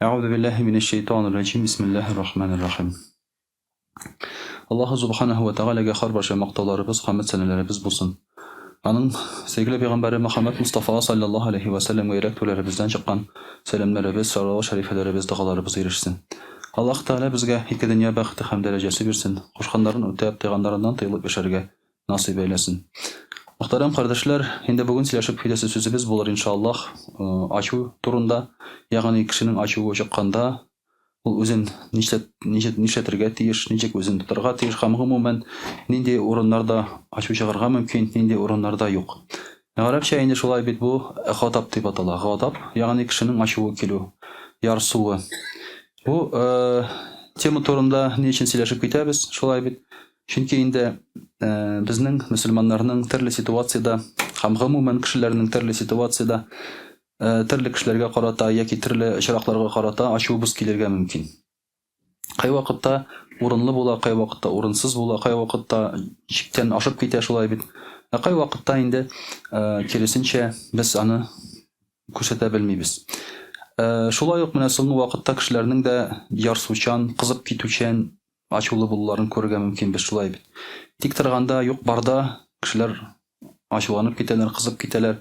أعوذ بالله من الشيطان الرجيم بسم الله الرحمن الرحيم Аллаһу Субханаһу ва Таалагә һәрбаша мактауларыбыз, хәмд сәнәләребез булсын. Аның sevgili пәйгамбәре Мөхәммәд Мустафа саллаллаһу алейхи ва сәлләм өйрәтүләребездән чыккан сәламнәребез, салават шәрифләребез, дугаларыбыз ирешсен. Аллаһ Таала безгә ике дөнья бәхете һәм дәрәҗәсе бирсен. Кушканнарын үтәп, тыйганнарыннан тыелып яшәргә насыйп әйләсен. Мөхтәрәм кардәшләр, инде бүген сөйләшеп киләсе сүзебез булыр иншаллаһ ачу турында, ягъни кешенең ачуы чыкканда ул үзен нишләтергә тиеш, ничек үзен тотарга тиеш һәм гомумән нинди урыннарда ачу чыгарга мөмкин, нинди урыннарда юк. Гарәпчә инде шулай бит бу гадаб дип атала. Гадаб, ягъни кешенең ачуы килү, ярсуы. Бу тема турында ни өчен сөйләшеп китәбез? Шулай бит. Чөнки инде безнең мөселманнарның төрле ситуациядә һәм гомумән кешеләрнең төрле ситуациядә төрле кешеләргә карата яки төрле очракларга карата ачуыбыз килергә мөмкин. Кай вакытта урынлы була, кай вакытта урынсыз була, кай вакытта чиктән ашып китә шулай бит. Кай вакытта инде киресенчә без аны күрсәтә белмибез. Шулай ук менә соңгы вакытта кешеләрнең дә ярсучан, кызып китүчән, ачулы булуларын күрергә мөмкин без шулай бит. Тик торганда юк барда кешеләр ачуланып китәләр, кызып китәләр.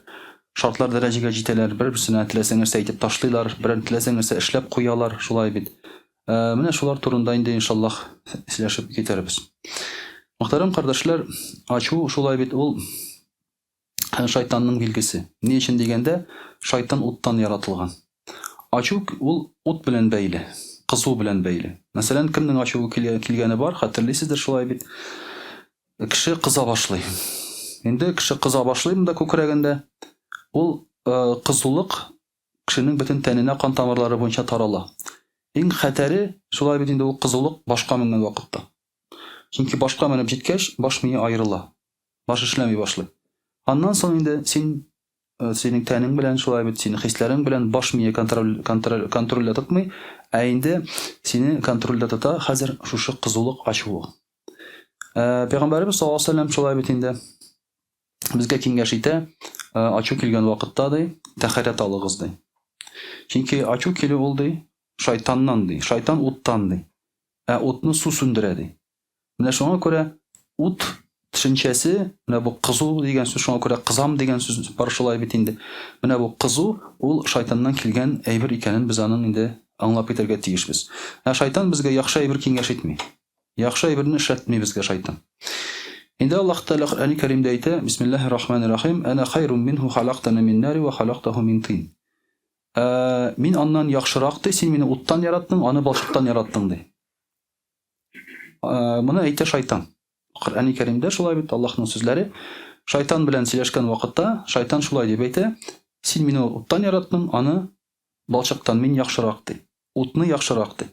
Шартлар дәрәҗәгә җитәләр, бер-берсенә теләсәң нәрсә әйтеп ташлыйлар, берәр теләсәң нәрсә эшләп куялар, шулай бит. Менә шулар турында инде иншаллаһ сөйләшеп китәрбез. Мөхтәрәм кардәшләр, ачу шулай бит ул шайтанның билгесе. Ни өчен дигәндә, шайтан уттан яратылган. Ачу ул ут белән бәйле, кызу белән бәйле. Мәсәлән, кемнең ачуы килгәне бар, хәтерлисездер шулай бит. Кеше кыза башлый. Инде кеше кыза башлый монда күкрәгендә. Ул кызулык кешенең бөтен тәненә, кан тамырлары буенча тарала. Иң хәтәре шулай бит инде ул кызулык башка менгән вакытта. Чөнки башка менеп җиткәч, баш мие аерыла. Баш эшләми башлый. Аннан соң инде синең тәнең белән шулай бит, синең хисләрең белән баш мие контрольдә тотмый, инде сине контрольдә тота хәзер шушы кызулык ачуы. Пәйгамбәрбез саллаллаһу алейһи ва сәлләм шулай бит инде безгә киңәш итә, ачу килгән вакытта ди, тәһарәт алыгыз ди. Чөнки ачу килү ул ди, шайтаннан ди, шайтан уттан ди. Утны су сүндерә ди. Менә шуңа күрә ут төшенчәсе, менә бу кызу дигән сүз, шуңа күрә кызам дигән сүз бар шулай бит инде. Менә бу кызу ул шайтаннан килгән әйбер икәнен без аның инде аңлап китәргә тиешбез. Шайтан безгә яхшы әйбер киңәш итми. Яхшы әйберне эшләтми безгә шайтан. Инде Аллаһ Таала Коръән Кәримдә әйтә: Бисмиллаһир-рахманир-рахим. Ана хайрун минху халактана мин нари ва халактаху мин тин. Мин аннан яхшырак ди, син мине уттан яраттың, аны балчыктан яраттың ди. Моны әйтә шайтан. Коръән Кәримдә шулай бит Аллаһның сүзләре. Шайтан белән сөйләшкән вакытта шайтан шулай дип әйтә: Син мине уттан яраттың, аны балчыктан, мин яхшырак ди. Утны яхшырак ди.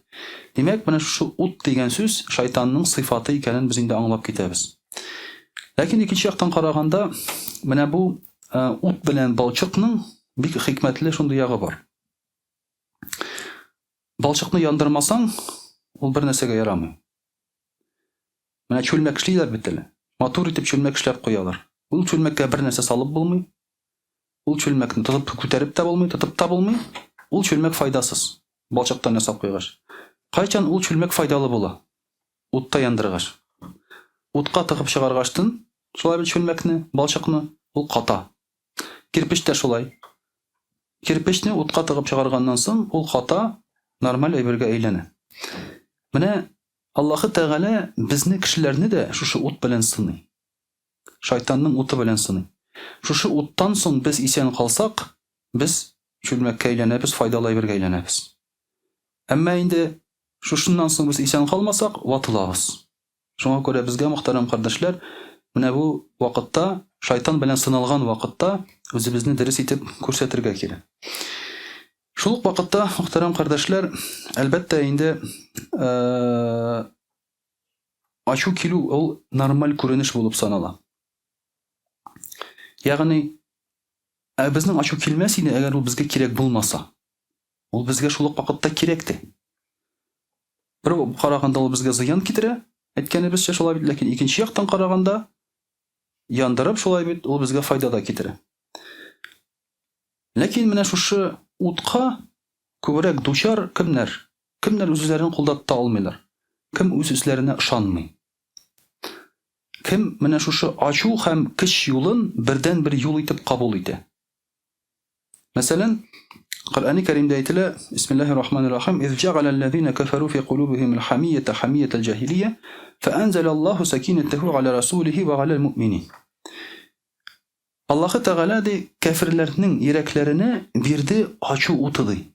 Димәк, менә шу ут дигән сүз шайтанның сыйфаты икәнен без инде аңлап китәбез. Ләкин икенче яктан караганда, менә бу ут белән балчыкның бик хикмәтле шундый ягы бар. Балчыкны яндырмасаң, ул бер нәрсәгә ярамый. Менә чүлмәк эшлиләр бит әле. Матур итеп чүлмәк эшләп куялар. Ул чүлмәккә бер нәрсә салып булмый. Ул чүлмәкне тотып күтәреп тә булмый, тотып та булмый. Ул чүлмәк файдасыз. Балчыктан ясап куйгач. Кайчан ул чүлмәк файдалы була? Утта яндыргач. Утка тыгып чыгаргачтын, шулай бит чүлмәкне, балчыкны ул ката. Кирпеч тә шулай. Кирпечне утка тыгып чыгарганнан соң, ул ката, нормаль әйбергә әйләнә. Менә Аллаһ Тәгалә безне кешеләрне дә шушы ут белән сыный. Шайтанның уты белән сыный. Шушы уттан соң без исән калсак, без чүлмәккә әйләнәбез, файдалы әйбергә әйләнәбез. Әмма инде шушыннан соң без исән калмасак, ватылабыз. Шуңа күрә безгә, мөхтәрәм кардәшләр, менә бу вакытта, шайтан белән сыналган вакытта, үзебезне дөрес итеп күрсәтергә кирәк. Шул ук вакытта, мөхтәрәм кардәшләр, әлбәттә инде ачу килү ул нормаль күренеш булып санала. Ягъни безнең ачу килмәс иде, әгәр ул безгә кирәк булмаса. Ул безгә шул ук вакытта кирәк ди. Бер караганда ул безгә зыян китерә, әйткәнебезчә шулай бит, ләкин икенче яктан караганда яндырып шулай бит, ул безгә файда да китерә. Ләкин менә шушы утка күбрәк дучар кемнәр? Кемнәр үзләрен кулдата алмыйлар? Кем үзләренә ышанмый? Кем менә шушы ачу һәм көч юлын бердән-бер юл итеп кабул итә? Мәсәлән, Коръән-и Кәримдә әйтелә: Бисмиллаһир-рахманир-рахим. «Из джа'ала аллазина кафару фи кулубихим аль-хамиyyata хамиyyata аль-джахилiyya, фаанзала Аллаху сакинатаху аля расулихи ва аля аль-муъминин». Аллаһы Тәгалә ди кафирләрнең йөрәкләренә бирде ачу уты ди.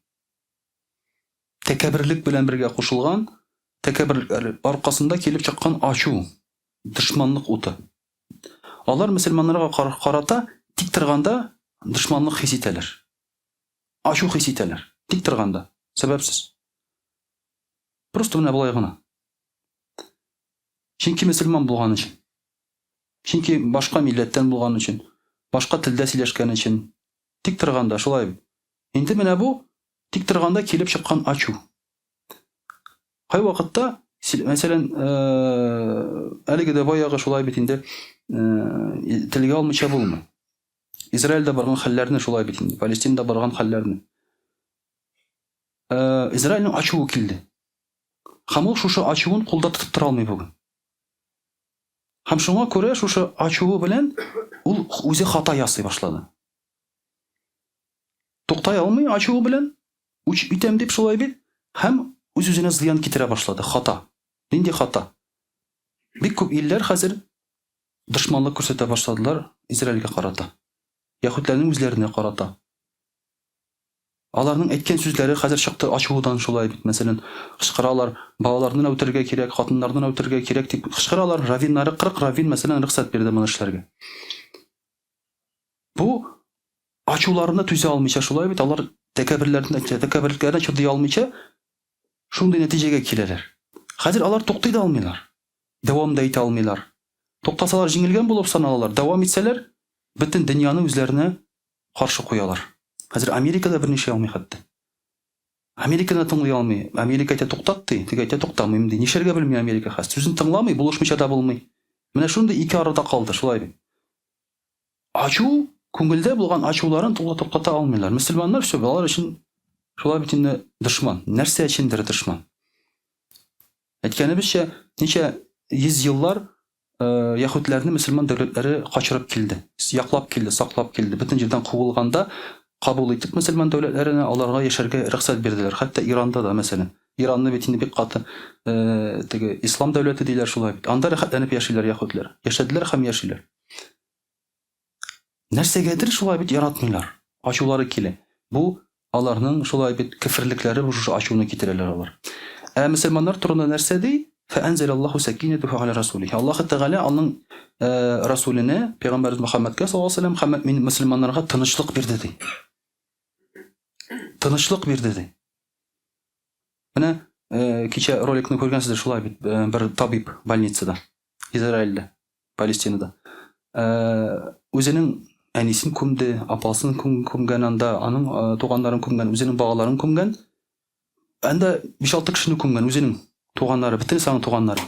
Тәкәбберлек белән бергә кушылган, тәкәбберлек аркасында килеп чыккан ачу, дошманлык уты. Алар мөселманнарга карата тик торганда дошманлык хис итәләр. Ачу хис итәләр. Тик торганда, сәбәпсез. Просто менә булай гына. Чөнки мөселман булган өчен. Чөнки башка милләттән булган өчен, башка телдә сөйләшкән өчен тик торганда шулай. Инде менә бу тик торганда килеп чыккан ачу. Кай вакытта, мәсәлән, әлеге дә баягы шулай бит инде телгә алмыйча булмый. Израильдә барган хәлләрне шулай бит инде, Палестинада барган хәлләрне. Израильнең ачуы килде. Һәм ул шушы ачуын кулда тотып тора алмый бүген. Һәм шуңа күрә шушы ачуы белән ул үзе хата ясый башлады. Туктай алмый ачуы белән, үч итәм дип шулай бит, һәм үз-үзенә зыян китерә башлады. Хата. Нинди хата? Бик күп илләр хәзер дошманлык күрсәтә башладылар Израильгә карата. Яһүдләрнең үзләренә карата. Аларның әйткән сүзләре хәзер чыкты ачуыдан шулай бит. Мәсәлән, кычкыралар, балаларны үтергә кирәк, хатыннарны үтергә кирәк дип кычкыралар. Равиннары 40 равин мәсәлән рөхсәт бирде моны эшләргә. Бу ачуларына түзә алмыйча шулай бит. Алар тәкәбберләргә чыдый алмыйча шундый нәтиҗәгә киләләр. Хәзер алар туктый да алмыйлар. Дәвам да итә алмыйлар. Туктасалар җиңелгән булып саналалар. Дәвам итсәләр, бөтен дөньяны үзләренә каршы куялар. Хәзер Америкада берничә алмый хәтта. Американы тыңлый алмый. Америка әйтә туктат ди, теге әйтә туктамыйм ди. Нишәргә белми Америка хәзер. Сүзен тыңламый, булышмыйча да булмый. Менә шундый ике арада калды, шулай бит. Ачу, күңелдә булган ачуларын туктата алмыйлар. Мөселманнар шул алар өчен шулай бит инде дошман. Нәрсә өчендер дошман? Әйткәнебезчә, ничә 100 еллар яһүдләрне мөселман дәүләтләре качырып килде. Яклап килде, саклап килде. Бөтен җирдән куылганда кабул итеп мөселман дәүләтләренә аларга яшәргә рөхсәт бирделәр. Хәтта Иранда да мәсәлән. Иранны бит инде бик каты теге ислам дәүләте диләр шулай бит. Анда рәхәтләнеп яшиләр яһүдләр. Яшәделәр һәм яшиләр. Нәрсәгәдер шулай бит яратмыйлар. Ачулары килә. Бу аларның шулай бит кифрлекләре бу шушы ачуны китерәләр алар. Мөселманнар турында нәрсә ди? فأنزل الله سكينته على رسوله. Аллаһ Тәгалә аның расулына, Пәйгамбәр Мөхәммәдкә саллаллаһу алейһи ва саллям, һәм мөселманнарга тынычлык бирде ди. Тынычлык бирде ди. Менә кичә роликны күргәнсездер шулай бит, бер табиб больницада, Израильдә, Палестинада. Үзенең әнисен күмде, апасын күмгән анда, аның туганнарын күмгән, үзенең багаларын күмгән. Анда 5-6 кешене күмгән үзенең туганнары, бөтен саңы туганнары.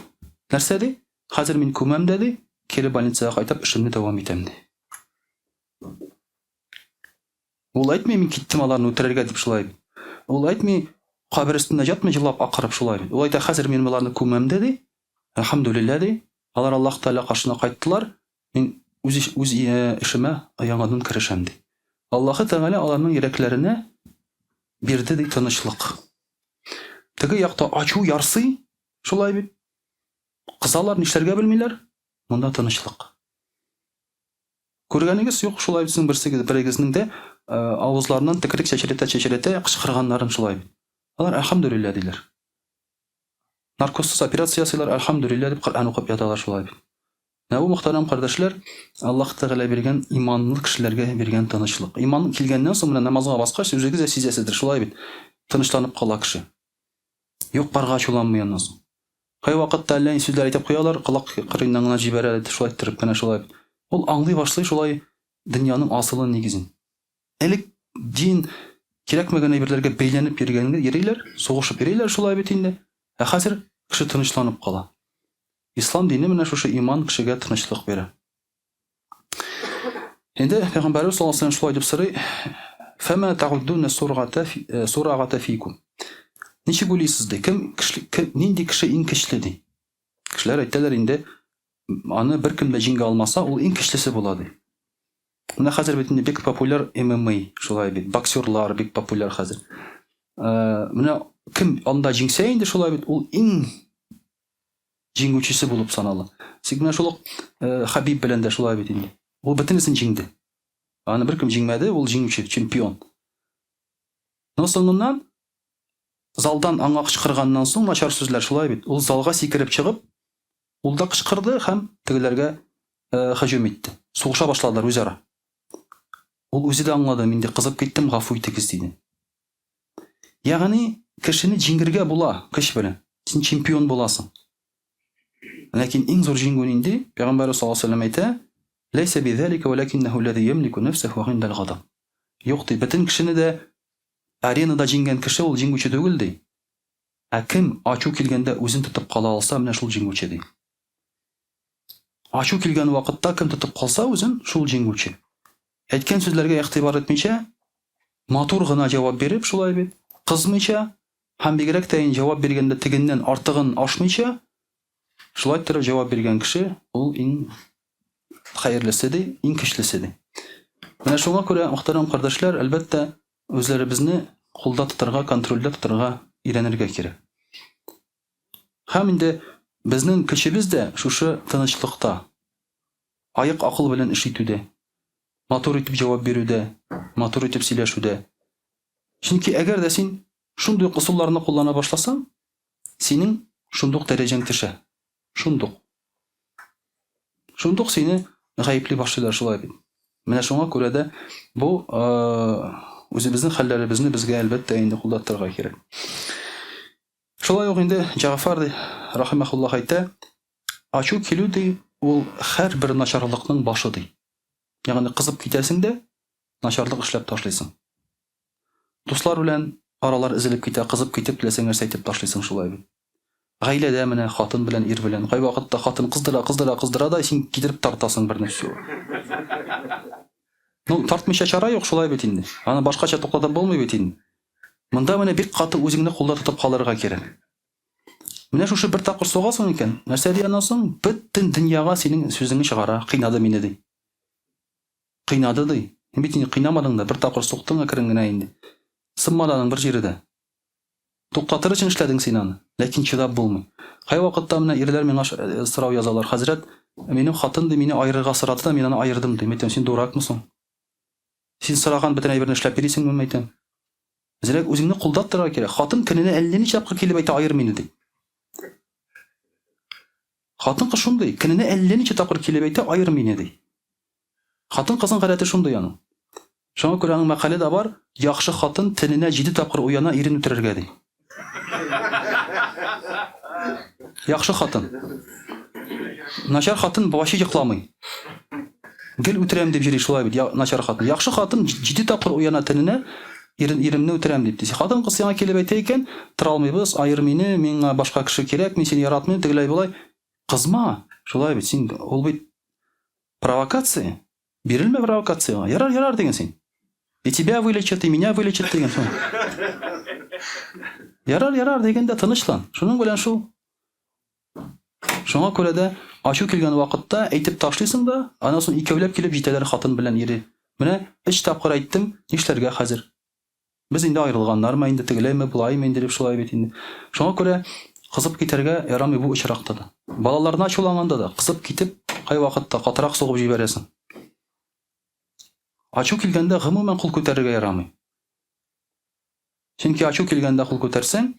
Нәрсә ди? Хәзер мин күмәм ди, кире больницага кайтып эшемне дәвам итәм ди. Ул әйтми мин киттем аларны үтерергә дип шулай. Ул әйтми кабер өстендә ятмый җырлап акырып шулай. Ул әйтә хәзер мин буларны күмәм ди. Әлхәмдүлиллаһ ди. Алар Аллаһ Тәгалә каршына кайттылар. Мин үз эшемә яңадан керешәм ди. Аллаһ Тәгалә аларның йөрәкләренә бирде ди тынычлык. Теге якта ачу ярсый, шулай бит. Кызалар нишләргә белмиләр. Монда тынычлык. Күргәнегез юк, шулай бит берегезнең дә авызларыннан тикрек чәчрәтә кычкырганнарын шулай бит. Алар әлхәмдүлиллаһ диләр. Наркозсыз операция ясыйлар, әлхәмдүлиллаһ дип Коръән укып яталар шулай бит. Бу мөхтәрәм кардәшләр, Аллаһ Тәгалә биргән иманлы кешеләргә биргән тынычлык. Иман килгәннән соң менә намазга баскач үзегез дә сизәсездер шулай бит. Тынычланып кала кеше. Юк барга ачуланмыйннан соң. Кай вакытта әллә сүзләр әйтеп куялар, кылак кырыйннан гына җибәрә, шулай иттереп кенә шулай. Ул аңлый башлый шулай дөньяның асылын нигезен. Элек дин кирәкмәгән әйберләргә бәйләнеп йөргәнгә йөриләр, сугышып йөриләр шулай бит инде. Хәзер кеше тынычланып кала. Ислам дине менә шушы иман кешегә тынычлык бирә. Инде Пәйгамбәрбез саллаллаһу алейһи ва саллям шулай дип сорый: فما تعدون السرعة فيكم. Ничек уйлайсыз ди? Нинди кеше иң көчле ди? Кешеләр әйтәләр инде, аны беркем дә җиңә алмаса, ул иң көчлесе була ди. Менә хәзер бит инде бик популяр ММА, шулай бит, боксерлар бик популяр хәзер. Менә кем анда җиңсә инде шулай бит, ул иң җиңүчесе булып санала. Менә шул Хабиб белән дә шулай бит инде. Ул бөтенесен җиңде. Аны беркем җиңмәде, ул җиңүче, чемпион. Соңыннан залдан аңа кычкырганнан соң начар сүзләр шулай бит. Ул залга сикереп чыгып, ул да кычкырды һәм тегеләргә һөҗүм итте. Сугыша башладылар үзара. Ул үзе дә аңлады, мин дә кызып киттем, гафу итегез диде. Ягъни кешене җиңгергә була көч белән. Син чемпион буласың. Ләкин иң зур җиңү инде Пәйгамбәр саллаллаһу алейһи ва сәллям әйтә: "Ләйсә бизалика, валакиннаху аллазі ямлику нафсаху инда ал-гадаб." Юк ди, бөтен кешене дә аренада җиңгән кеше ул җиңүче түгел ди. Ә кем ачу килгәндә үзен тотып кала алса, менә шул җиңүче ди. Ачу килгән вакытта кем тотып калса үзен, шул җиңүче. Әйткән сүзләргә игътибар итмичә, матур гына җавап биреп, шулай бит, кызмыйча, һәм бигрәк тә җавап биргәндә тегеннән артыгын ашмыйча, шулай торып җавап биргән кеше ул иң хәерлесе ди, иң көчлесе ди. Менә шуңа күрә, мөхтәрәм кардәшләр, әлбәттә үзләребезне кулда тотарга, контрольдә тотарга өйрәнергә кирәк. Һәм инде безнең көчебез дә шушы тынычлыкта, аяк акыл белән эш итүдә, матур итеп җавап бирүдә, матур итеп сөйләшүдә. Чөнки әгәр дә син шундый кысулларны куллана башласаң, синең шундук дәрәҗәң төшә. Шундук сине гаепли башлыйлар шулай бит. Менә шуңа күрә дә бу үзебезнең хәлләребезне безгә әлбәттә инде кулда тотарга кирәк. Шулай ук инде Җафар рахимахуллаһ әйтә, ачу килү ди, ул һәрбер начарлыкның башы ди. Ягъни кызып китәсең дә, начарлык эшләп ташлыйсың. Дуслар белән аралар изелеп китә, кызып китеп теләсәң нәрсә әйтеп ташлыйсың шулай бит. Гаиләдә менә хатын белән, ир белән, кай вакытта хатын кыздыра да син китереп тартасың бер нәрсә. Ну, тартмыйча чара юк шулай бит инде. Аны башкача токтатып булмый бит инде. Монда менә бик каты үзеңне кулда тотып калырга кирәк. Менә шушы бер тапкыр сугасың икән, нәрсә ди анасың? Бөтен дөньяга синең сүзеңне чыгара, кыйнады мине ди. Кыйнады ди. Бит инде кыйнамадың да, бер тапкыр суктың әкрен генә инде. Сыммаданың бер җирдә. Туктатыр өчен эшләдең син аны, ләкин чыдап булмый. Кай вакытта менә ирләр миңа сорау язалар: "Хәзрәт, минем хатын ди, мине аерырга сорады да, мин аны аердым" ди. Мәйтәм, син дуракмысың? Син сораган бөтен әйберне эшләп бирисеңме, мәйтәм? Зирәк үзеңне кулда тотарга кирәк. Хатын көненә 50 ничә тапкыр килеп әйтә: "Аер мине" ди. Хатын кыз шундый, көненә 50 ничә тапкыр килеп әйтә: "Аер мине" ди. Хатын кызның гадәте шундый аның. Шуңа күрә аның мәкале дә бар: "Яхшы хатын төненә 7 тапкыр уяна, ирен үтерергә" ди. Яхшы хатын. Начар хатын вообще йокламый. Гел үтерәм дип йөри шулай бит, начар хатын. Яхшы хатын 7 тапкыр уяна төненә, иремне үтерәм дип. Хатын кыз сиңа килеп әйтә икән: "Тора алмыйбыз, аер мине, миңа башка кеше кирәк, мин сине яратмыйм", тегеләй булай. Кызма, шулай бит, син ул бит провокация. Бирелмә провокацияга. Ярар дигән син. И тебя вылечат, и меня вылечат дигән соң. Ярар дигәндә тынычлан. Шуның белән шул. Шуңа күрә дә ачу килгән вакытта әйтеп ташлыйсың да, аннан соң икәүләп килеп җитәләр хатын белән ире. Менә 3 тапкыр әйттем, нишләргә хәзер? Без инде аерылганнармы, инде тегеләйме, булаймы инде дип шулай бит инде. Шуңа күрә кызып китәргә ярамый бу очракта да. Балаларына ачуланганда да кызып китеп, кай вакытта катырак сугып җибәрәсең. Ачу килгәндә гомумән кул күтәрергә ярамый. Чөнки ачу килгәндә кул күтәрсәң,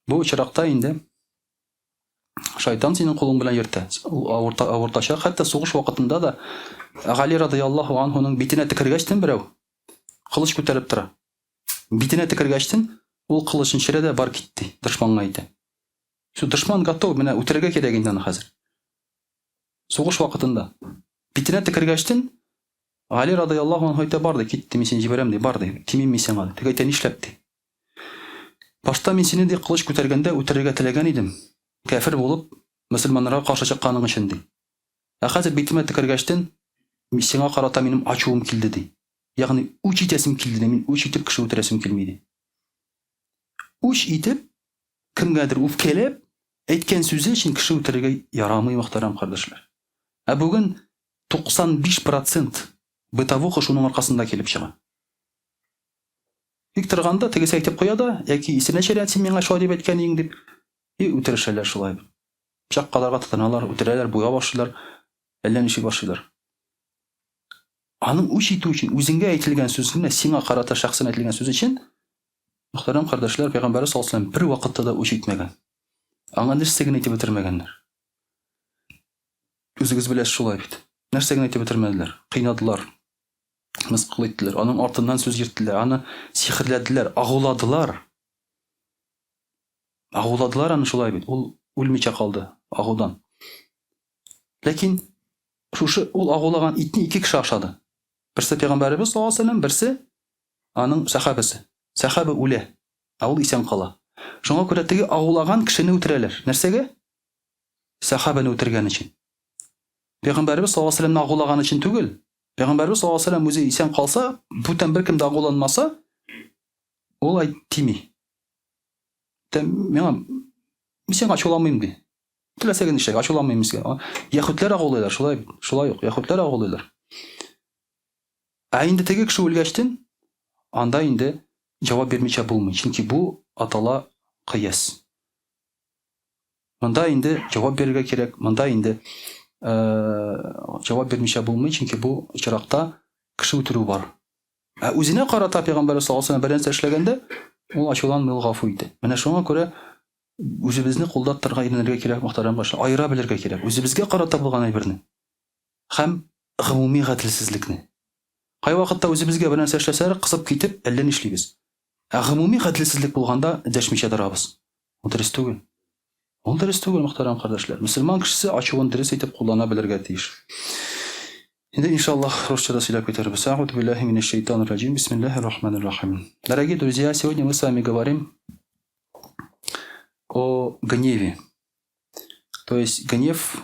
бу очракта инде шайтан синең кулың белән йөртә. Авыртачак, хәтта сугыш вакытында да Гали радиллаһу анһуның битенә тикергәчтен берәү кылыч күтәреп тора. Битенә тикергәчтен ул кылычын чирәдә бар китте, дошманга әйтә. Шу дошман готов, менә үтерергә кирәк инде аны хәзер. Сугыш вакытында битенә тикергәчтен Гали радиллаһу анһу әйтә: "Барды, китте, мин сине җибәрәм" ди, "Барды, тимим мин сиңа". Теге әйтә: "Нишләп" ди. "Башта мин сине ди кылыч күтәргәндә үтерергә теләгән идем. Кафир булып, мөселманнарга каршы чыкканың өчен" ди. Хәзер битемә тикергәчтен сиңа карата минем ачуым килде ди. яғни үч итәсем килде, мен үч итеп кеше үтерәсем килмейді. Үч итеп кемгәдер үпкәләп әйткән сүзе өчен кеше үтерергә ярамый, мөхтәрәм кардәшләр. Ә бүген 95% бытовуха шуның аркасында килеп чыга. Бик торганда тегесе әйтеп куя да, яки исенә шәрәт син миңа шулай дип әйткән идең дип, үтерешәләр шулай. Пычаккаларга тотыналар, үтерәләр, буя башлыйлар, әллә ничек башлыйлар. Аның үч итү өчен, үзеңгә әйтелгән сүз генә, сиңа карата шәхсән әйтелгән сүз өчен, мөхтәрәм кардәшләр, Пәйгамбәр саллаллаһу алейһи ва саллям бер вакытта да үч итмәгән. Аңа нәрсә генә әйтеп бетермәгәннәр. Үзегез беләсез шулай бит. Нәрсә генә әйтеп бетермәделәр. Кыйнадылар, мыскыл иттеләр, аның артыннан сүз йөрттеләр, аны сихерләделәр, агуладылар. Агуладылар аны шулай бит. Ул үлмичә калды агудан. Ләкин шушы ул агулаган итне ике кеше ашады. Берсе Пәйгамбәрбез саллаллаһу алейһи ва саллям, берсе аның сахабасы. Сахаба үлә, ул исән кала. Шуңа күрә теге агулаган кешене үтерәләр. Нәрсәгә? Сахабаны үтергән өчен. Пәйгамбәрбез саллаллаһу алейһи ва саллямны агулаган өчен түгел. Пәйгамбәрбез саллаллаһу алейһи ва саллям үзе исән калса, бүтән беркем дә агуланмаса, ул тими. Миңа син ачуламыйм ди. Теләсәгән эшләгә ачуламыйм сиңа. Яһүдләр агулыйлар, шулай юк, яһүдләр агулыйлар. Ә инде теге кеше үлгәчтен, анда инде җавап бирмичә булмый, чөнки бу атала кыяс. Монда инде җавап бирергә кирәк, монда инде җавап бирмичә булмый, чөнки бу очракта кеше үтерү бар. Ә үзенә карата Пәйгамбәр саллаллаһу алейһи ва саллям бер нәрсә эшләгәндә, ул ачуланмый, ул гафу итә. Менә шуңа күрә үзебезне кулдап торырга өйрәнергә кирәк, мөхтәрәм башлар. Айыра белергә кирәк. Үзебезгә карата булган әйберне һәм гомуми гаделсезлекне. Кай вакытта үзебезгә бер нәрсә эшләсәр, кысып китеп, әллә нишлибез. Ә гомуми гаделсезлек булганда дәшмичә торабыз. Ул дөрес түгел. Ул дөрес түгел, мөхтәрәм кардәшләр. Мөселман кешесе ачуын дөрес итеп куллана белергә тиеш. Инде иншаллах русчада сөйләп китербез. Аъуду биллахи минеш шайтанир раджим. Бисмиллахир рахманир рахим. Дорогие друзья, сегодня мы с вами говорим о гневе. То есть гнев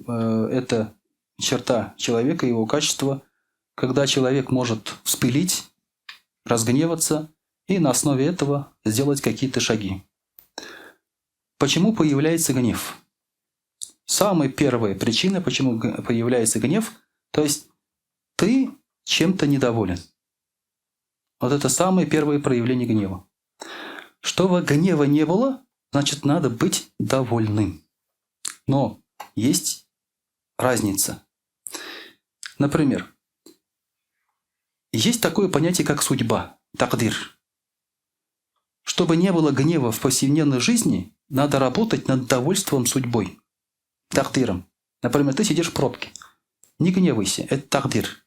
это черта человека, его качество, когда человек может вспылить, разгневаться и на основе этого сделать какие-то шаги. Почему появляется гнев? Самая первая причина, почему появляется гнев, то есть ты чем-то недоволен. Вот это самое первое проявление гнева. Чтобы гнева не было, значит, надо быть довольным. Но есть разница. Например, есть такое понятие, как судьба, тагдир. Чтобы не было гнева в повседневной жизни, надо работать над довольством судьбой, тагдиром. Например, ты сидишь в пробке. Не гневайся, это тагдир.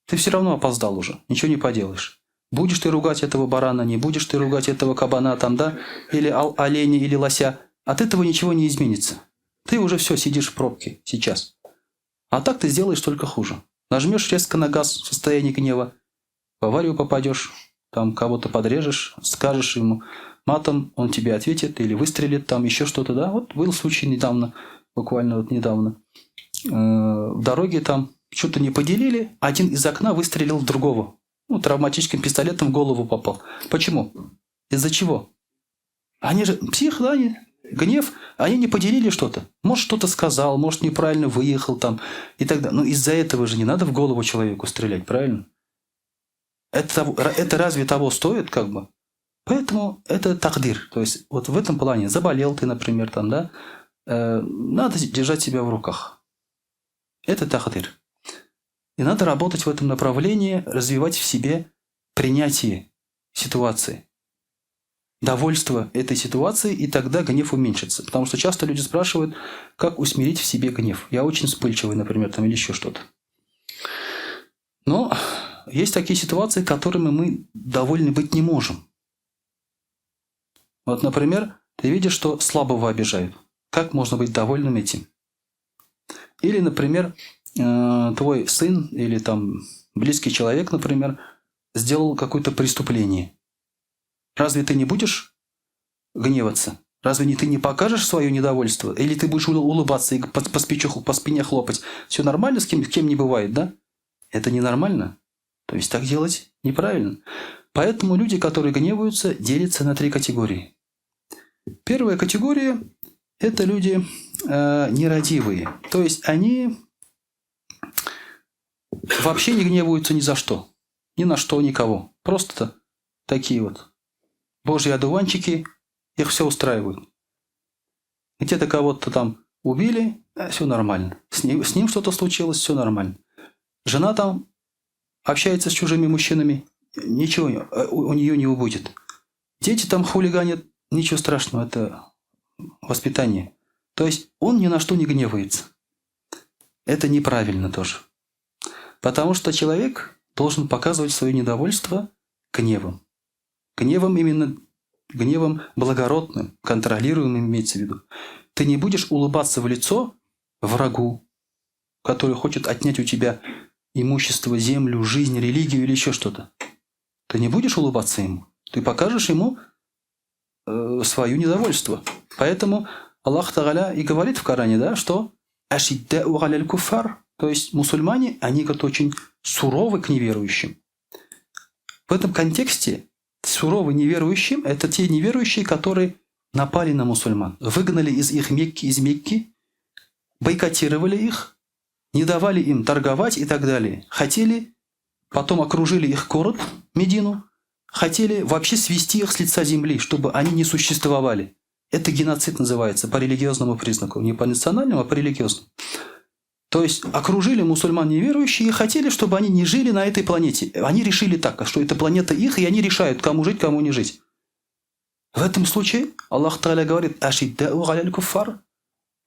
Ты все равно опоздал уже, ничего не поделаешь. Будешь ты ругать этого барана, не будешь ты ругать этого кабана там, да, или оленя, или лося, от этого ничего не изменится. Ты уже все сидишь в пробке сейчас. А так ты сделаешь только хуже. Нажмешь резко на газ в состоянии гнева, в аварию попадешь, там кого-то подрежешь, скажешь ему матом, он тебе ответит или выстрелит, там еще что-то, да. Вот был случай недавно, буквально вот недавно. В дороге там что-то не поделили, один из окна выстрелил в другого. Ну, травматическим пистолетом в голову попал. Почему? Из-за чего? Они же псих, да, гнев, они не поделили что-то. Может, что-то сказал, может, неправильно выехал там и так далее. Но из-за этого же не надо в голову человеку стрелять, правильно? Это разве того стоит, как бы? Поэтому это тагдир. То есть вот в этом плане заболел ты, например, там, да, надо держать себя в руках. Это тагдир. И надо работать в этом направлении, развивать в себе принятие ситуации, довольство этой ситуации, и тогда гнев уменьшится. Потому что часто люди спрашивают, как усмирить в себе гнев. Я очень вспыльчивый, например, там, или еще что-то. Но есть такие ситуации, которыми мы довольны быть не можем. Вот, например, ты видишь, что слабого обижают. Как можно быть довольным этим? Или, например, твой сын или там близкий человек, например, сделал какое-то преступление. Разве ты не будешь гневаться? Разве ты не покажешь свое недовольство? Или ты будешь улыбаться и по спине хлопать? Все нормально, с кем не бывает, да? Это ненормально. То есть так делать неправильно. Поэтому люди, которые гневаются, делятся на 3 категории. Первая категория – это люди нерадивые. То есть они вообще не гневаются ни за что. Ни на что, никого. Просто такие вот божьи одуванчики, их все устраивают. Где-то кого-то там убили, все нормально. С ним что-то случилось, все нормально. Жена там общается с чужими мужчинами, ничего у нее не убудет. Дети там хулиганят, ничего страшного, это воспитание. То есть он ни на что не гневается. Это неправильно тоже. Потому что человек должен показывать свое недовольство гневом. Гневом именно гневом благородным, контролируемым имеется в виду. Ты не будешь улыбаться в лицо врагу, который хочет отнять у тебя имущество, землю, жизнь, религию или еще что-то. Ты не будешь улыбаться ему. Ты покажешь ему свое недовольство. Поэтому Аллах Тааля и говорит в Коране, да, что «Ашиддау аля аль-куффар», то есть мусульмане, они как-то очень суровы к неверующим. В этом контексте суровы неверующим – это те неверующие, которые напали на мусульман, выгнали из Мекки, бойкотировали их, не давали им торговать и так далее. Хотели, потом окружили их город, Медину, хотели вообще свести их с лица земли, чтобы они не существовали. Это геноцид называется по религиозному признаку. Не по национальному, а по религиозному. То есть окружили мусульман неверующие и хотели, чтобы они не жили на этой планете. Они решили так, что эта планета их, и они решают, кому жить, кому не жить. В этом случае Аллах Тааля говорит «Ашиддау аля аль-куффар».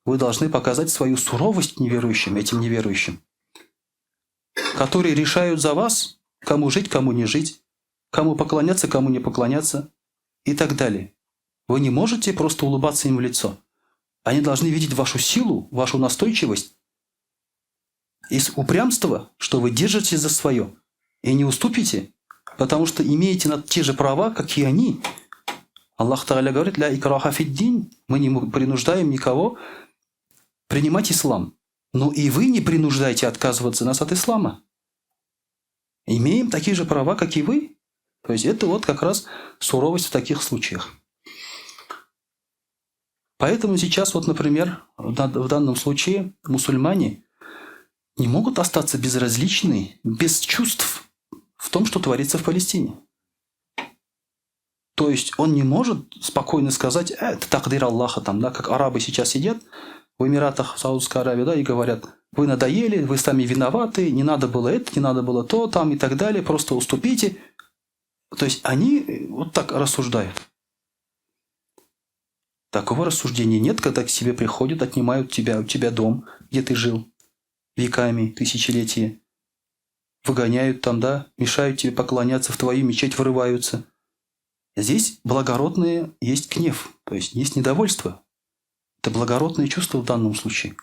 Вы должны показать свою суровость неверующим, этим неверующим, которые решают за вас, кому жить, кому не жить, кому поклоняться, кому не поклоняться и так далее. Вы не можете просто улыбаться им в лицо. Они должны видеть вашу силу, вашу настойчивость и упрямство, что вы держитесь за свое и не уступите, потому что имеете те же права, как и они. Аллах Тааля говорит «Ля икраха фид-дин». Мы не принуждаем никого принимать ислам. Но и вы не принуждаете отказываться нас от ислама. Имеем такие же права, как и вы. То есть это вот как раз суровость в таких случаях. Поэтому сейчас, вот, например, в данном случае мусульмане не могут остаться безразличны, без чувств в том, что творится в Палестине. То есть он не может спокойно сказать, это такдир Аллаха, там, да, как арабы сейчас сидят в Эмиратах, в Саудовской Аравии, да, и говорят, вы надоели, вы сами виноваты, не надо было это, не надо было то, там и так далее, просто уступите. То есть они вот так рассуждают. Такого рассуждения нет, когда к себе приходят, отнимают у тебя дом, где ты жил веками, тысячелетия, выгоняют там, да, мешают тебе поклоняться, в твою мечеть врываются. Здесь благородное есть гнев, то есть есть недовольство. Это благородное чувство в данном случае.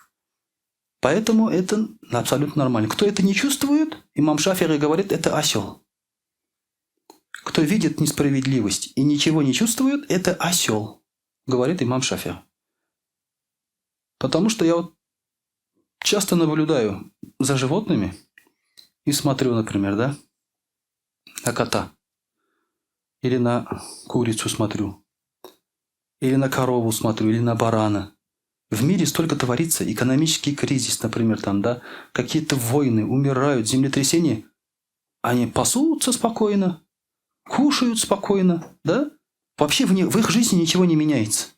Поэтому это абсолютно нормально. Кто это не чувствует, имам Шафи'и говорит, это осел. Кто видит несправедливость и ничего не чувствует, это осел, говорит имам Шафи'и. Потому что я вот часто наблюдаю за животными и смотрю, например, да, на кота. Или на курицу смотрю. Или на корову смотрю, или на барана. В мире столько творится, экономический кризис, например, там, да, какие-то войны, умирают, землетрясения. Они пасутся спокойно, кушают спокойно, да? Вообще в их жизни ничего не меняется.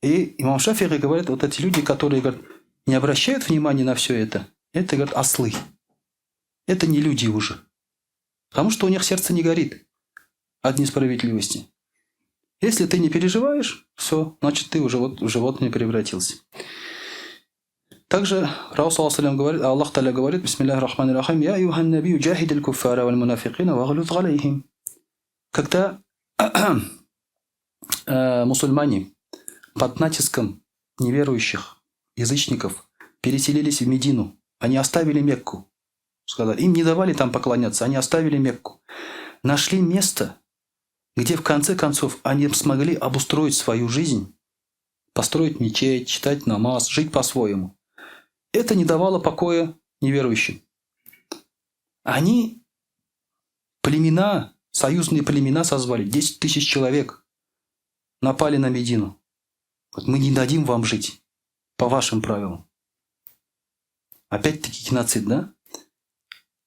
И имам Шафи'и говорит, вот эти люди, которые, говорят, не обращают внимания на все это, говорят, ослы. Это не люди уже. Потому что у них сердце не горит от несправедливости. Если ты не переживаешь, все, значит, ты уже вот в животное превратился. Также Раул говорит, Аллах Та'аля говорит, бисмиллахи рахмани рахим, «Я юхан набию джахид аль-куффара валь-мунафикина ваглюз алейхим». Когда мусульмане под натиском неверующих язычников переселились в Медину, они оставили Мекку, сказали, им не давали там поклоняться, они оставили Мекку, нашли место, где в конце концов они смогли обустроить свою жизнь, построить мечеть, читать намаз, жить по-своему. Это не давало покоя неверующим. Они племена, союзные племена созвали, 10 тысяч человек напали на Медину. Вот мы не дадим вам жить по вашим правилам. Опять-таки геноцид, да?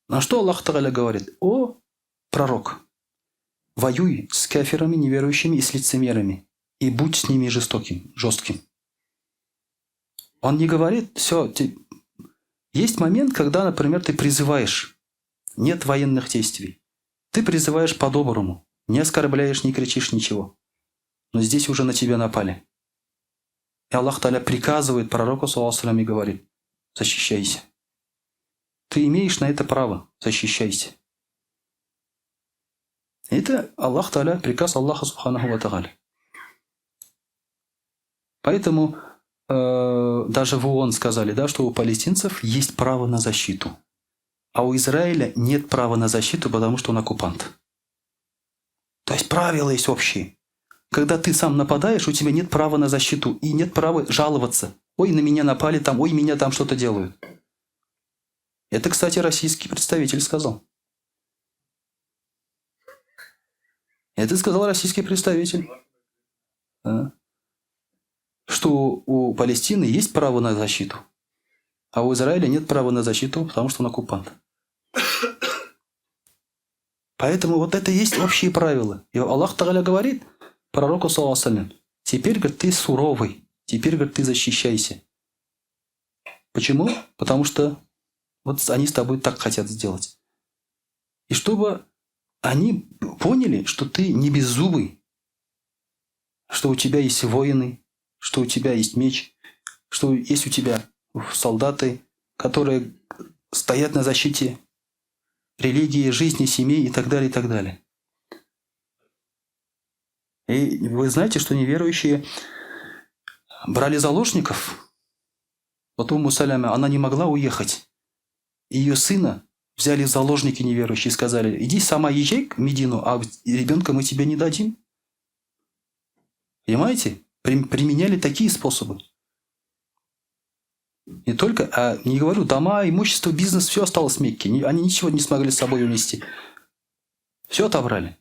На что Аллах Тааля говорит? О, пророк, воюй с кафирами, неверующими и с лицемерами, и будь с ними жестоким, жестким. Он не говорит, все, есть момент, когда, например, ты призываешь, нет военных действий. Ты призываешь по-доброму, не оскорбляешь, не кричишь, ничего. Но здесь уже на тебя напали. И Аллах Тааля приказывает пророку, саллаллаху алейхи, и говорит, защищайся. Ты имеешь на это право, защищайся. Это Аллах Тааля, приказ Аллаха Субханаху ва Тааля. Поэтому даже в ООН сказали, да, что у палестинцев есть право на защиту. А у Израиля нет права на защиту, потому что он оккупант. То есть правила есть общие. Когда ты сам нападаешь, у тебя нет права на защиту и нет права жаловаться. Ой, на меня напали там, ой, меня там что-то делают. Это, кстати, российский представитель сказал. Это сказал российский представитель. Да. Что у Палестины есть право на защиту, а у Израиля нет права на защиту, потому что он оккупант. Поэтому вот это и есть общие правила. И Аллах Тааля говорит пророку, саллаллаху алейхи, теперь, говорит, ты суровый, теперь, говорит, ты защищайся. Почему? Потому что вот они с тобой так хотят сделать. И чтобы они поняли, что ты не беззубый, что у тебя есть воины, что у тебя есть меч, что есть у тебя солдаты, которые стоят на защите религии, жизни, семьи и так далее, и так далее. И вы знаете, что неверующие брали заложников. Вот Умму Саляма, она не могла уехать. Ее сына взяли в заложники неверующие и сказали, иди сама езжай к Медину, а ребенка мы тебе не дадим. Понимаете? Применяли такие способы. Не только, не говорю, дома, имущество, бизнес, все осталось в Мекке. Они ничего не смогли с собой унести. Все отобрали.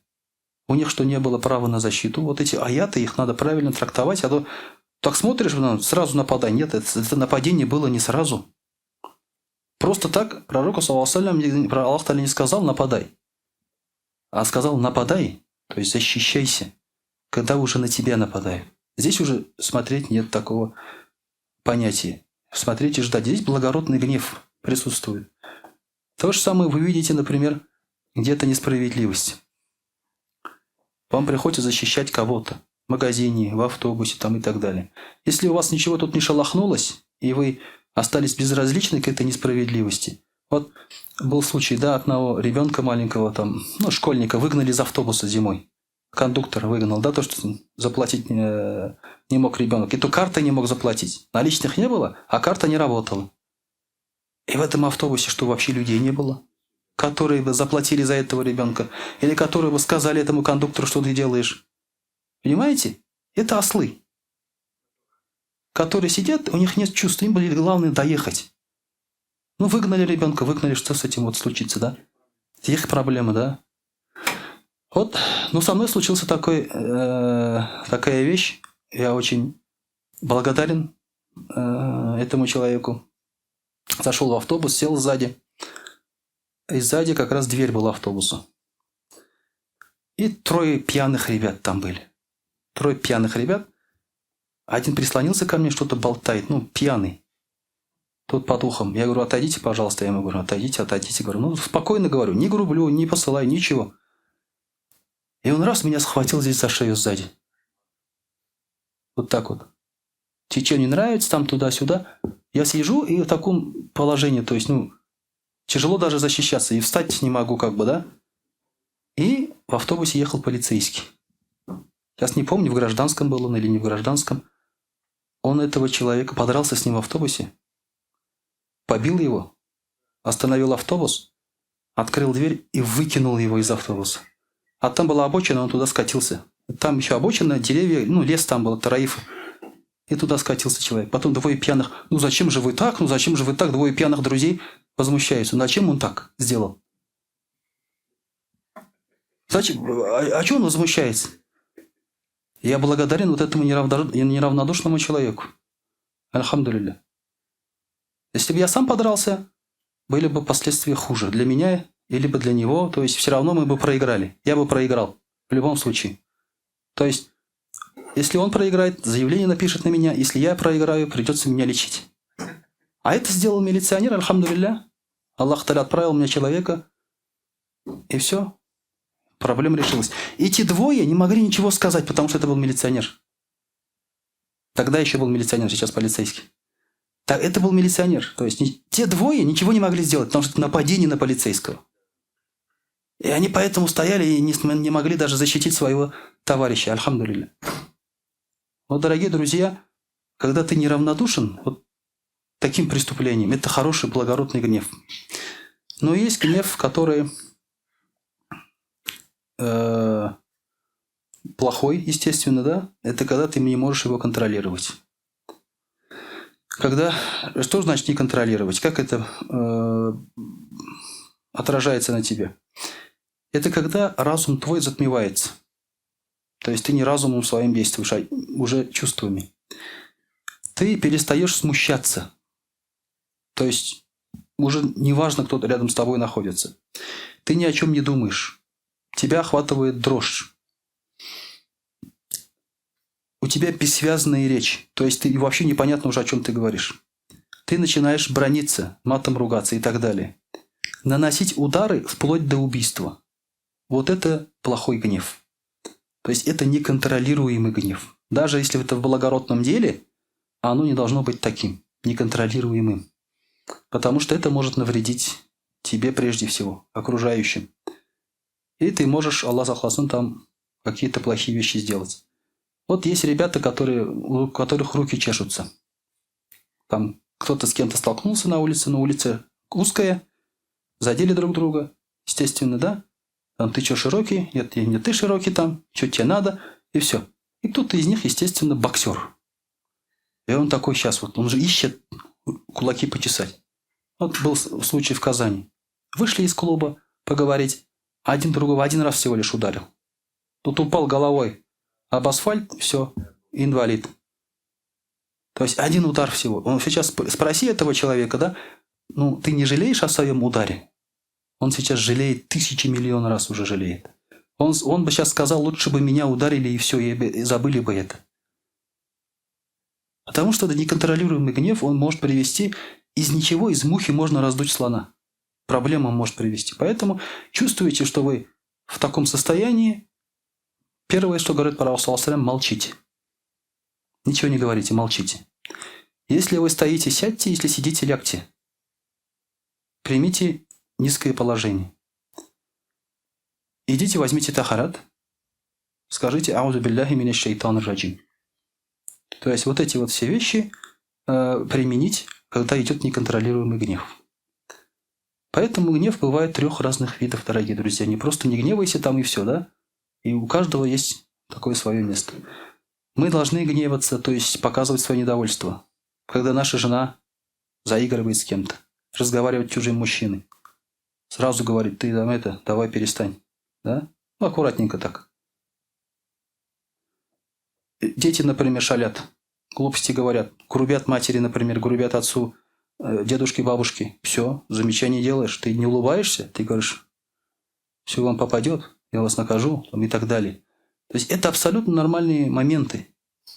У них что, не было права на защиту? Вот эти аяты, их надо правильно трактовать. А то так смотришь, сразу нападай. Нет, это нападение было не сразу. Просто так пророку, саллаллаху алейхи, Аллах Тааля не сказал нападай, а сказал нападай, то есть защищайся, когда уже на тебя нападают. Здесь уже смотреть нет такого понятия. Смотреть и ждать. Здесь благородный гнев присутствует. То же самое вы видите, например, где-то несправедливость. Вам приходится защищать кого-то в магазине, в автобусе там и так далее. Если у вас ничего тут не шелохнулось, и вы остались безразличны к этой несправедливости. Вот был случай, да, одного ребенка маленького, там, школьника выгнали из автобуса зимой. Кондуктор выгнал, да, то, что заплатить не мог ребенок. И то картой не мог заплатить. Наличных не было, а карта не работала. И в этом автобусе что, вообще людей не было? Которые бы заплатили за этого ребенка. Или которые бы сказали этому кондуктору, что ты делаешь. Понимаете? Это ослы. Которые сидят, у них нет чувств, им было главное доехать. Выгнали ребенка, выгнали, что с этим вот случится, да? Это их проблема, да? Вот, со мной случился такая вещь. Я очень благодарен этому человеку. Зашел в автобус, сел сзади. И сзади как раз дверь была автобуса. И 3 пьяных ребят там были. 3 пьяных ребят. Один прислонился ко мне, что-то болтает, пьяный. Тут под ухом. Я говорю, отойдите, пожалуйста. Я ему говорю, отойдите. Говорю, спокойно говорю, не грублю, не посылаю, ничего. И он раз меня схватил здесь за шею сзади. Вот так вот. Тебе не нравится, там туда-сюда. Я сижу и в таком положении, то есть, тяжело даже защищаться. И встать не могу, да. И в автобусе ехал полицейский. Сейчас не помню, в гражданском был он или не в гражданском. Он этого человека подрался с ним в автобусе. Побил его. Остановил автобус. Открыл дверь и выкинул его из автобуса. А там была обочина, он туда скатился. Там еще обочина, деревья, лес там был, Тараиф. и туда скатился человек. Потом двое пьяных, ну зачем же вы так, ну зачем же вы так, двое пьяных друзей возмущаются. Ну зачем он так сделал? Зачем? А чего он возмущается? Я благодарен вот этому неравнодушному человеку. Альхамдулилля. Если бы я сам подрался, были бы последствия хуже для меня или бы для него. То есть все равно мы бы проиграли. Я бы проиграл в любом случае. То есть если он проиграет, заявление напишет на меня. Если я проиграю, придется меня лечить. А это сделал милиционер, альхамдулилля. Аллах Та'аля отправил мне человека. И все. Проблема решилась. Эти двое не могли ничего сказать, потому что это был милиционер. Тогда еще был милиционер, сейчас полицейский. Так, это был милиционер. То есть те двое ничего не могли сделать, потому что это нападение на полицейского. И они поэтому стояли и не могли даже защитить своего товарища. Альхамдулилля. Вот, дорогие друзья, когда ты неравнодушен вот таким преступлением, это хороший благородный гнев. Но есть гнев, который плохой, естественно, да? Это когда ты не можешь его контролировать. Что значит не контролировать? Как это отражается на тебе? Это когда разум твой затмевается. То есть ты не разумом своим действуешь, а уже чувствами. Ты перестаешь смущаться. То есть уже не важно, кто рядом с тобой находится. Ты ни о чем не думаешь. Тебя охватывает дрожь. У тебя бессвязная речь. То есть ты вообще непонятно уже, о чем ты говоришь. Ты начинаешь браниться, матом ругаться и так далее. Наносить удары вплоть до убийства. Вот это плохой гнев. То есть это неконтролируемый гнев. Даже если это в благородном деле, оно не должно быть таким, неконтролируемым. Потому что это может навредить тебе прежде всего, окружающим. И ты можешь, Аллах захласын, там какие-то плохие вещи сделать. Вот есть ребята, у которых руки чешутся. Там кто-то с кем-то столкнулся на улице узкая, задели друг друга, естественно, да? Там ты что, широкий? Нет, ты широкий там, что тебе надо, и все. И кто-то из них, естественно, боксер. И он такой сейчас, вот он же ищет кулаки почесать. Вот был случай в Казани. Вышли из клуба поговорить. Один другого один раз всего лишь ударил. Тут упал головой об асфальт, все, инвалид. То есть один удар всего. Он сейчас спроси этого человека, да, ну ты не жалеешь о своем ударе? Он сейчас жалеет, тысячи миллион раз уже жалеет. Он бы сейчас сказал, лучше бы меня ударили и все, и забыли бы это. Потому что это неконтролируемый гнев, он может привести из ничего, из мухи можно раздуть слона. Проблема может привести. Поэтому чувствуете, что вы в таком состоянии, первое, что говорит пророк, молчите. Ничего не говорите, молчите. Если вы стоите, сядьте, если сидите, лягте. Примите низкое положение. Идите, возьмите тахарат, скажите «Аузу билляхи минаш шайтанир раджим». То есть вот эти вот все вещи применить, когда идет неконтролируемый гнев. Поэтому гнев бывает 3 разных видов, дорогие друзья. Не просто не гневайся там и все, да? И у каждого есть такое свое место. Мы должны гневаться, то есть показывать свое недовольство. Когда наша жена заигрывает с кем-то, разговаривает с чужим мужчиной, сразу говорит, ты там давай перестань. Да? Ну, аккуратненько так. Дети, например, шалят, глупости говорят, грубят матери, например, грубят отцу, дедушке, бабушке. Все, замечание делаешь. Ты не улыбаешься, ты говоришь, все вам попадет, я вас накажу, и так далее. То есть это абсолютно нормальные моменты.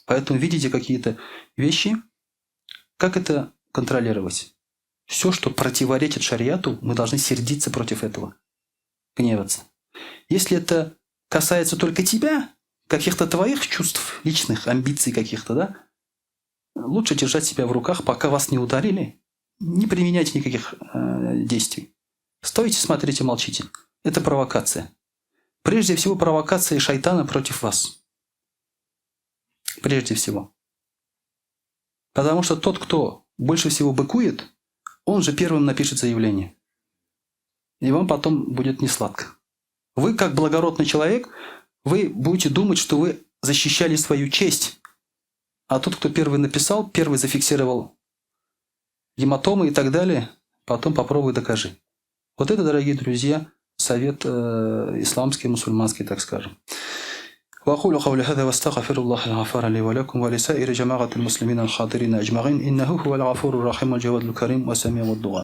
Поэтому видите какие-то вещи, как это контролировать. Все, что противоречит шариату, мы должны сердиться против этого, гневаться. Если это касается только тебя, каких-то твоих чувств, личных амбиций каких-то, да, лучше держать себя в руках, пока вас не ударили. Не применяйте никаких действий. Стойте, смотрите, молчите. Это провокация. Прежде всего, провокация шайтана против вас. Прежде всего. Потому что тот, кто больше всего быкует, он же первым напишет заявление. И вам потом будет несладко. Вы, как благородный человек, вы будете думать, что вы защищали свою честь. А тот, кто первый написал, первый зафиксировал гематомы и так далее, потом попробуй докажи. Вот это, дорогие друзья, совет исламский, мусульманский, так скажем. وأقول قولي هذا واستغفر الله الغفار لي ولكم ولسائر جماعة المسلمين الحاضرين أجمعين إنه هو الغفور الرحيم الجواد الكريم وسميع الدعاء.